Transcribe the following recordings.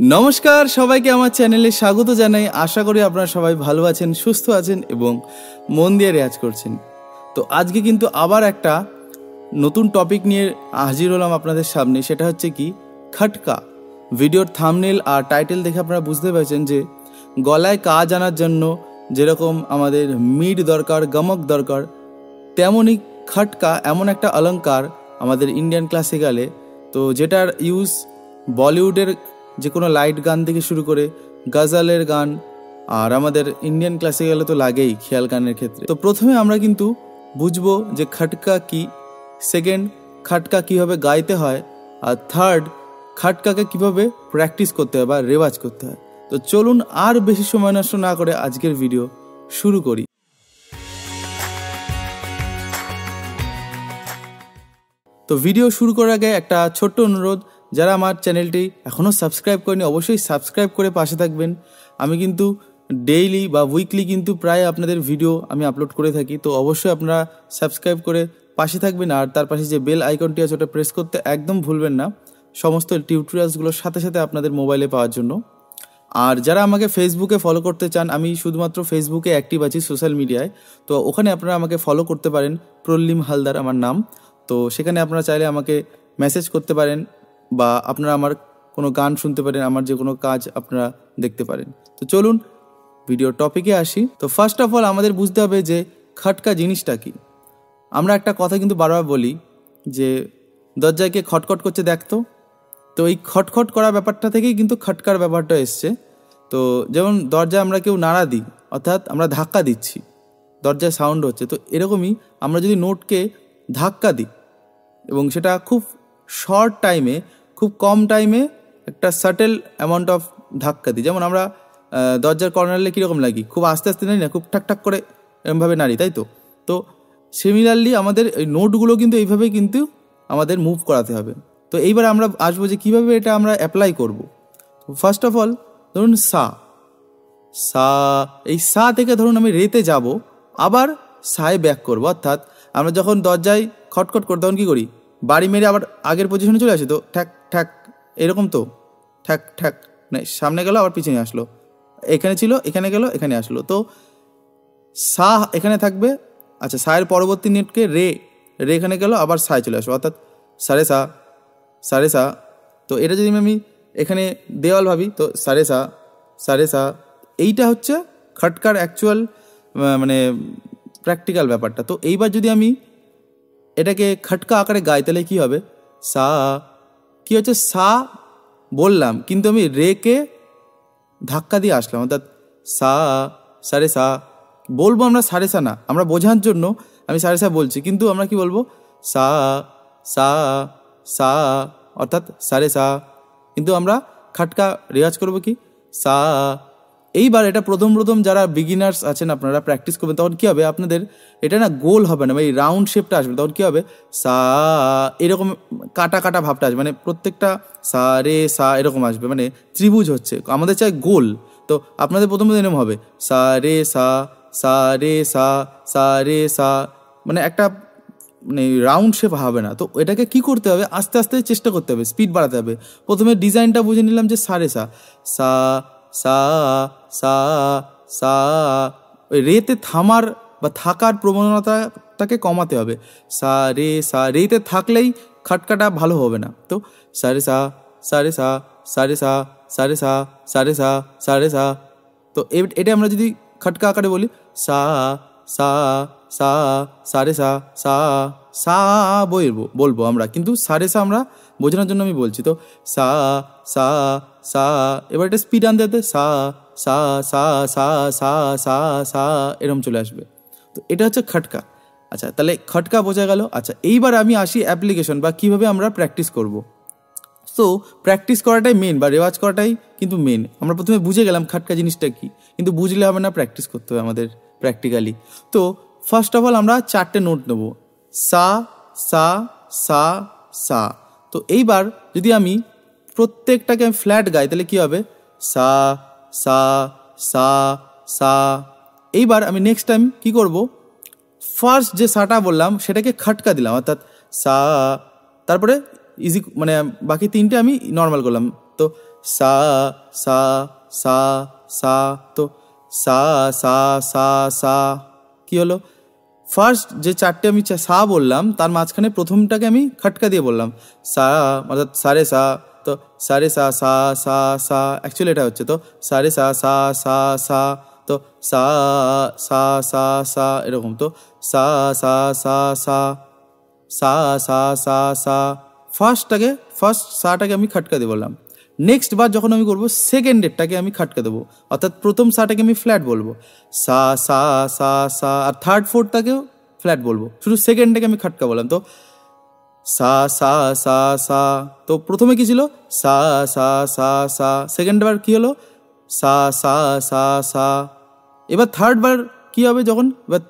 नमस्कार सबाइके आमार चैनेले स्वागत जानाई। आशा करी आपनारा सबाई भालो आछेन, सुस्थ आछेन एबं मन दिये रेयाज करछेन। तो आजके किन्तु आबार एकटा नतून टपिक निये हाजिर हलाम आपनादेर सामने। सेटा हच्छे कि खटका। भिडियोर थाम्बनेल आर टाइटेल देखे आपनारा बुझते पारछेन जे गलाय काज आनार जन्य जेरकम आमादेर मिड दरकार, गमक दरकार, तेमोनी खटका एमन एकटा अलंकार आमादेर इंडियान क्लासिक्याले, तो जेटार यूज बलिउडेर যে কোনো লাইট গান থেকে শুরু করে গজলের গান আর আমাদের ইন্ডিয়ান ক্লাসিক্যালে তো লাগেই খেয়াল গানের ক্ষেত্রে। তো প্রথমে আমরা কিন্তু বুঝবো যে খটকা কি, সেকেন্ড খটকা কিভাবে গাইতে হয়, আর থার্ড খটকাকে কিভাবে প্র্যাকটিস করতে হয় বা রেওয়াজ করতে হয়। তো চলুন আর বেশি সময় নষ্ট না করে আজকের ভিডিও শুরু করি। তো ভিডিও শুরু করার আগে একটা ছোট্ট অনুরোধ, যারা আমার চ্যানেলটি এখনও সাবস্ক্রাইব করেনি অবশ্যই সাবস্ক্রাইব করে পাশে থাকবেন। আমি কিন্তু ডেইলি বা উইকলি কিন্তু প্রায় আপনাদের ভিডিও আমি আপলোড করে থাকি, তো অবশ্যই আপনারা সাবস্ক্রাইব করে পাশে থাকবেন। আর তার পাশে যে বেল আইকনটি আছে ওটা প্রেস করতে একদম ভুলবেন না, সমস্ত টিউটোরিয়ালসগুলোর সাথে সাথে আপনাদের মোবাইলে পাওয়ার জন্য। আর যারা আমাকে ফেসবুকে ফলো করতে চান, আমি শুধুমাত্র ফেসবুকে অ্যাক্টিভ আছি সোশ্যাল মিডিয়ায়, তো ওখানে আপনারা আমাকে ফলো করতে পারেন, প্রল্লিম হালদার আমার নাম। তো সেখানে আপনারা চাইলে আমাকে মেসেজ করতে পারেন বা আপনারা আমার কোনো গান শুনতে পারেন, আমার যে কোনো কাজ আপনারা দেখতে পারেন। তো চলুন ভিডিও টপিকে আসি। তো ফার্স্ট অফ অল আমাদের বুঝতে হবে যে খটকা জিনিসটা কি। আমরা একটা কথা কিন্তু বারবার বলি যে দরজায় কে খটখট করছে দেখতো। তো এই খটখট করা ব্যাপারটা থেকেই কিন্তু খটকার ব্যাপারটা এসছে। তো যেমন দরজায় আমরা কেউ নাড়া দিই, অর্থাৎ আমরা ধাক্কা দিচ্ছি, দরজায় সাউন্ড হচ্ছে, তো এরকমই আমরা যদি নোটকে ধাক্কা দিই এবং সেটা খুব শর্ট টাইমে, খুব কম টাইমে একটা সাটেল অ্যামাউন্ট অফ ধাক্কা দিই। যেমন আমরা দরজার কর্নারে কীরকম লাগি, খুব আস্তে আস্তে নাড়ি না, খুব ঠাক ঠাক করে এরমভাবে নাড়ি, তাই তো। তো সিমিলারলি আমাদের এই নোটগুলো কিন্তু এইভাবে কিন্তু আমাদের মুভ করাতে হবে। তো এইবার আমরা আসবো যে কীভাবে এটা আমরা অ্যাপ্লাই করব। ফার্স্ট অফ অল ধরুন সা সা, এই সা থেকে ধরুন আমি রেতে যাব, আবার সায় ব্যাক করবো। অর্থাৎ আমরা যখন দরজায় খটখট করি তখন কী করি, বাড়ি মেরে আবার আগের পজিশনে চলে আসে, তো ঠ্যাক ঠ্যাক এরকম, তো ঠ্যাক ঠ্যাক মানে সামনে গেল আবার পিছনে আসলো, এখানে ছিল এখানে গেল এখানে আসলো। তো সা এখানে থাকবে, আচ্ছা সায়ের পরবর্তী নেটকে রে, রে এখানে গেল আবার সায় চলে আসলো, অর্থাৎ সারে সা সারে সা। তো এটা যদি আমি এখানে দেওয়াল ভাবি, তো সারে সা সারে সা, এইটা হচ্ছে খটকার অ্যাকচুয়াল মানে প্র্যাকটিক্যাল ব্যাপারটা। তো এইবার যদি আমি এটাকে খটকা আকারে গাই তাহলে কী হবে, সা কী হচ্ছে, সা বললাম কিন্তু আমি রেকে ধাক্কা দিয়ে আসলাম, অর্থাৎ সা সারে সা বলবো আমরা, সারে সা না, আমরা বোঝার জন্য আমি সারে সা বলছি, কিন্তু আমরা কি বলবো, সা সা সা, অর্থাৎ সারে সা, কিন্তু আমরা খটকা রেওয়াজ করবো কি সা। এইবার এটা প্রথম প্রথম যারা বিগিনার্স আছেন আপনারা প্র্যাকটিস করবেন, তখন কী হবে আপনাদের এটা না গোল হবে না, এই রাউন্ড শেপটা আসবে, তখন কী হবে সা এরকম কাটা কাটা ভাবটা আসবে, মানে প্রত্যেকটা সা রে সা এরকম আসবে, মানে ত্রিভুজ হচ্ছে, আমাদের চাই গোল। তো আপনাদের প্রথম এরকম হবে সা রে সা সা রে সা সা রে সা, মানে একটা মানে রাউন্ড শেপ হবে না। তো এটাকে কি করতে হবে, আস্তে আস্তে চেষ্টা করতে হবে, স্পিড বাড়াতে হবে। প্রথমে ডিজাইনটা বুঝে নিলাম যে সারে সা সা সা সা সা, ওই রেতে থামার বা থাকার প্রবণতাটাকে কমাতে হবে। সা রে সা, রেতে থাকলেই খটকাটা ভালো হবে না। তো সারে সা সারে সা সারে সা সারে সা সারে সা সারে সা। তো এটা আমরা যদি খটকা আকারে বলি সা সা সা সারে সা সা সা বলবো আমরা, কিন্তু সারে সা আমরা বোঝানোর জন্য আমি বলছি। তো সা সা সা, এবার এটা স্পিড আনতে হতে সা সা সা সা সা সা সা এরকম চলে আসবে। তো এটা হচ্ছে খটকা। আচ্ছা তাহলে খটকা বোঝা গেল। আচ্ছা এইবার আমি আসি অ্যাপ্লিকেশন বা কীভাবে আমরা প্র্যাকটিস করব। সো প্র্যাকটিস করাটাই মেন বা রেওয়াজ করাটাই কিন্তু মেন। আমরা প্রথমে বুঝে গেলাম খটকা জিনিসটা কী, কিন্তু বুঝলে হবে না, প্র্যাকটিস করতে হবে আমাদের প্র্যাকটিক্যালি। তো ফার্স্ট অফ অল আমরা 4টে নোট নেব, সা সা সা সা। তো এইবার যদি আমি প্রত্যেকটাকে আমি ফ্ল্যাট গাই তাহলে কী হবে, সা সা সা সা। এইবার আমি নেক্সট টাইম কী করব, ফার্স্ট যে সাটা বললাম সেটাকে খটকা দিলাম, অর্থাৎ সা, তারপরে ইজি মানে বাকি 3টে আমি নর্মাল করলাম। তো সা সা সা সা। তো সা সা সা সা কি হলো, ফার্স্ট যে চারটে আমি সা বললাম তার মাঝখানে প্রথমটাকে আমি খটকা দিয়ে বললাম সা, অর্থাৎ সারে সা। তো সারে সা সা সা সা, অ্যাকচুয়ালি এটা হচ্ছে তো সারে সা সা সা সা। তো সা সা সা সা এরকম। তো সা সা সা সা সা সা সা সা, ফার্স্ট সাটাকে আমি খটকা দিয়ে বললাম। নেক্সট বার যখন আমি করবো সেকেন্ডেরটাকে আমি খটকা দেবো, অর্থাৎ প্রথম সাটাকে আমি ফ্ল্যাট বলবো সা সা সা সা, আর থার্ড ফোর্থটাকেও ফ্ল্যাট বলবো, শুধু সেকেন্ডটাকে আমি খটকা বললাম। তো সা সা সা সা। তো প্রথমে কি ছিল সা সা সা সা, সেকেন্ড বার কি হলো সা সা সা সা। এবার থার্ড বার কি হবে, যখন এবার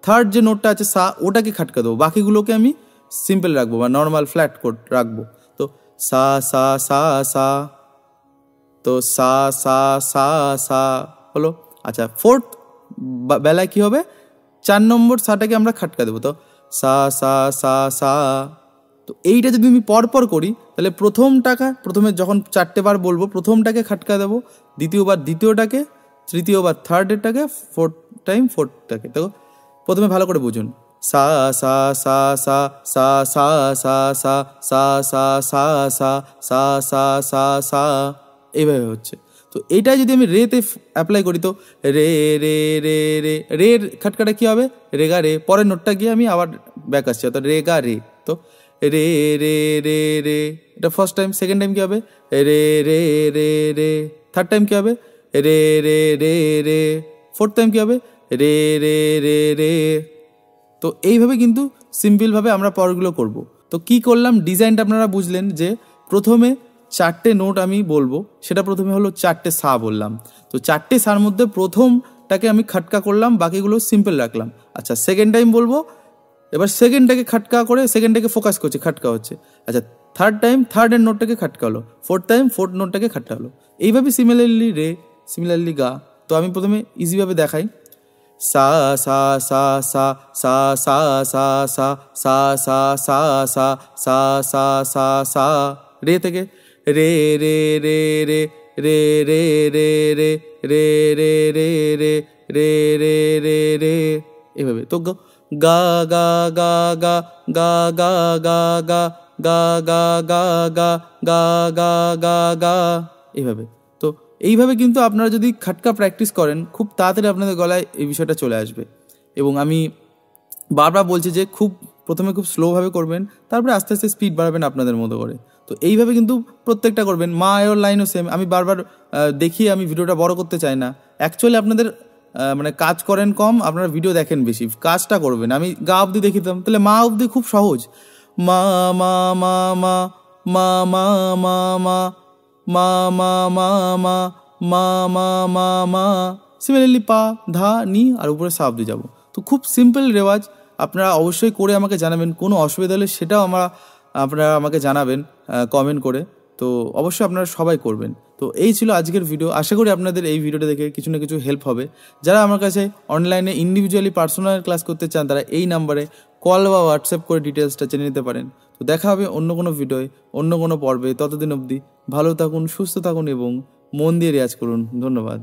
থার্ড যে নোটটা আছে সা ওটাকে খটকা দেবো, বাকিগুলোকে আমি সিম্পল রাখবো বা নর্মাল ফ্ল্যাট কোড রাখবো। তো সা সা সা সা, তো সা সা সা সা হলো। আচ্ছা, ফোর্থ বেলায় কি হবে, 4 নম্বর সাটাকে আমরা খটকা দেবো। তো সা সা সা সা। তো এইটা যদি আমি পরপর করি তাহলে প্রথমে যখন 4টে বার বলবো প্রথমটাকে খটকা দেবো, দ্বিতীয়বার দ্বিতীয়টাকে, তৃতীয়বার থার্ডেরটাকে, ফোর্থটাকে। তো প্রথমে ভালো করে বুঝুন, সা সা সা সা সা সা সা সা সা সা সা সা সা সা সা সা, এইভাবে হচ্ছে। তো এইটা যদি আমি রেতে অ্যাপ্লাই করি তো রে রে রে রে, রের খটকাটা কী হবে রেগা রে, পরের নোটটা গিয়ে আমি আবার ব্যাক আসছি, অর্থাৎ রেগা রে। তো রে রে রে রে, এটা ফার্স্ট টাইম। সেকেন্ড টাইম কী হবে রে রে রে রে, থার্ড টাইম কী হবে রে রে রে রে, ফোর্থ টাইম কী হবে রে রে রে রে। তো এইভাবে কিন্তু সিম্পলভাবে আমরা পরগুলো করব। তো কি করলাম, ডিজাইনটা আপনারা বুঝলেন যে প্রথমে 4টে নোট আমি বলবো, সেটা প্রথমে হলো 4টে সা বললাম। তো 4টে সার মধ্যে প্রথমটাকে আমি খটকা করলাম, বাকিগুলো সিম্পল রাখলাম। আচ্ছা, সেকেন্ড টাইম বলবো, এবার সেকেন্ডটাকে খটকা করে সেকেন্ডটাকে ফোকাস করছে, খটকা হচ্ছে। আচ্ছা, থার্ড টাইম থার্ডের নোটটাকে খটকা হলো, ফোর্থ টাইম ফোর্থ নোটটাকে খটকা হলো। এইভাবে সিমিলারলি রে, সিমিলারলি গা। তো আমি প্রথমে ইজিভাবে দেখাই, সা সা সা সা সা সা সা সা সা সা সা সা সা সা সা সা, রে থেকে রে রে রে রে রে রে রে রে রে রে রে রে রে রে রে রে, এভাবে। তো গা গা গা গা গা গা গা গা গা গা গা গা গা গা গা গা, এইভাবে। তো এইভাবে কিন্তু আপনারা যদি খটকা প্র্যাকটিস করেন খুব তাড়াতাড়ি আপনাদের গলায় এই বিষয়টা চলে আসবে। এবং আমি বারবার বলছি যে প্রথমে খুব স্লোভাবে করবেন, তারপরে আস্তে আস্তে স্পিড বাড়াবেন আপনাদের মতো করে। তো এইভাবে কিন্তু প্রত্যেকটা করবেন। মা এর লাইনও সেম। আমি বারবার দেখিয়ে আমি ভিডিওটা বড় করতে চাই না। অ্যাকচুয়ালি আপনাদের মানে কাজ করেন কম, আপনারা ভিডিও দেখেন বেশি, কাজটা করবেন। আমি গা অবধি দেখিতাম, তাহলে মা অবধি খুব সহজ। মা মা মা মা মা মা মা মা মা মা মা মা মা মা মা মা, সিমিলারলি পা ধা নি আর উপরে সা অবধি যাবো। তো খুব সিম্পল রেওয়াজ, আপনারা অবশ্যই করে আমাকে জানাবেন। কোনো অসুবিধা হলে সেটাও আপনারা আমাকে জানাবেন কমেন্ট করে। তো অবশ্যই আপনারা সবাই করবেন। তো এই ছিল আজকের ভিডিও। আশা করি আপনাদের এই ভিডিওটা দেখে কিছু না কিছু হেল্প হবে। যারা আমার কাছে অনলাইনে ইন্ডিভিজুয়ালি পার্সোনাল ক্লাস করতে চান তারা এই নাম্বারে কল বা হোয়াটসঅ্যাপ করে ডিটেলসটা জেনে নিতে পারেন। তো দেখা হবে অন্য কোনো ভিডিওয়, অন্য কোনো পর্বে। ততদিন অবধি ভালো থাকুন, সুস্থ থাকুন এবং মন দিয়ে রেয়াজ করুন। ধন্যবাদ।